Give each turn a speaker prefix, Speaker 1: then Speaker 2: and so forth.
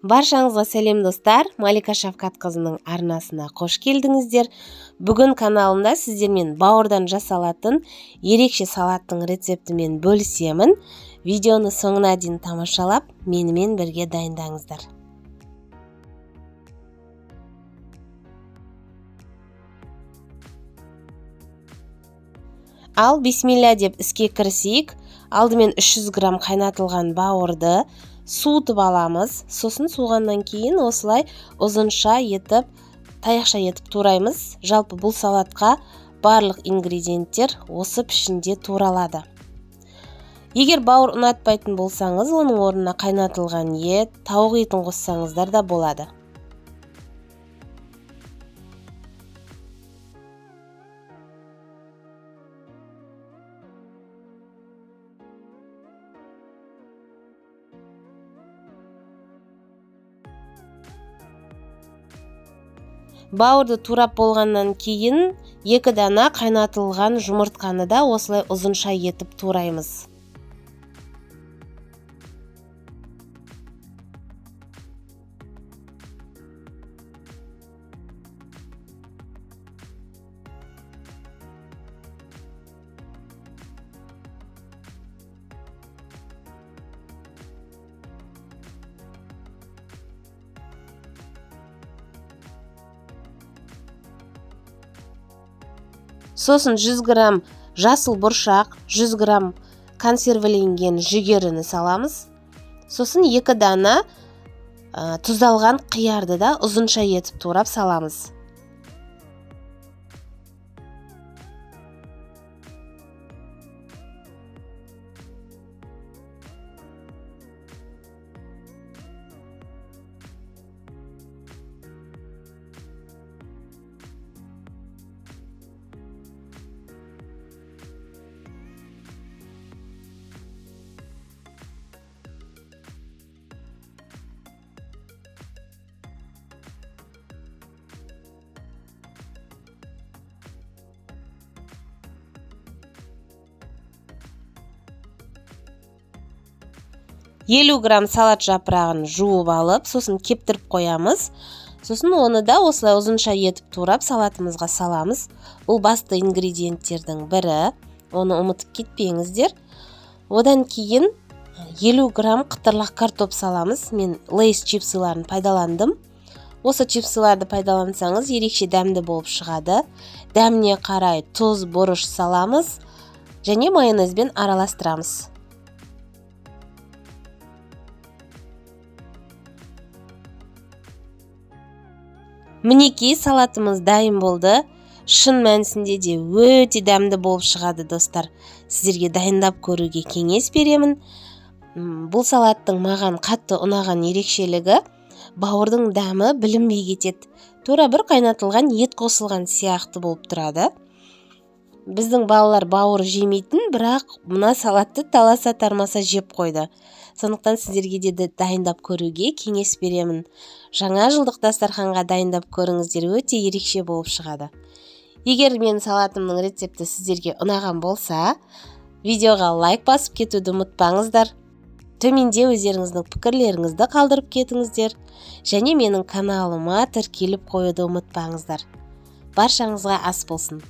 Speaker 1: Баршаңызға сәлем достар, Малика Шавкатқызының арнасына қош келдіңіздер. Бүгін каналымда сіздермен бауырдан жасалатын ерекше салаттың рецептімен бөлісемін. Видеоны соңына дейін тамашалап, менімен бірге дайындаңыздар. Ал бисмилля деп іске кірісейік. Алдымен 300 грамм қайнатылған бауырды суытып аламыз. Сосын суғаннан кейін осылай ұзынша етіп, таяқша етіп тураймыз. Жалпы бұл салатқа барлық ингредиенттер осы пішінде туралады. Егер бауыр ұнатпайтын болсаңыз, оның орнына қайнатылған ет, тауық етін қоссаңыздар да болады. Бауырды турап болғаннан кейін 2 дана қайнатылған жұмыртқаны да осылай ұзынша етіп тураймыз. Сосын 100 грамм жасыл бұршақ, 100 грамм консервіленген жүгеріні саламыз. Сосын 2 дана тұздалған қиярды да ұзынша етіп турап саламыз. Елу грамм салат жапырағын жуып алып, сосын кептіріп қоямыз. Сосын оны да осылай ұзынша етіп турап салатымызға саламыз. Бұл басты ингредиенттердің бірі. Оны ұмытып кетпеңіздер. Одан кейін 50 грамм қытырлақ картоп саламыз. Мен лейс чипсыларын пайдаландым. Осы чипсыларды пайдалансаңыз ерекше дәмді болып шығады. Дәміне қарай тұз, бұрыш саламыз және майонезбен араластырамыз. Мінекей, салатымыз дайын болды. Шын мәнісінде де өте дәмді болып шығады достар. Сіздерге дайындап көруге кеңес беремін. Бұл салаттың маған қатты ұнаған ерекшелігі бауырдың дәмі білінбей кетеді. Тура бір қайнатылған ет қосылған сияқты болып тұрады. Біздің балалар бауыр жемейтін, бірақ мына салатты таласа тармаса жеп қойды. Сондықтан сіздерге де дайындап көруге кеңес беремін. Жаңа жылдық дастарханға дайындап көріңіздер, өте ерекше болып шығады. Егер мен салатымның рецепті сіздерге ұнаған болса, видеоға лайк басып кетуді ұмытпаңыздар. Төменде өздеріңіздің пікірлеріңізді қалдырып кетіңіздер. Және менің каналыма тіркеліп қоюды ұмытпаңыздар. Баршаңызға ас болсын.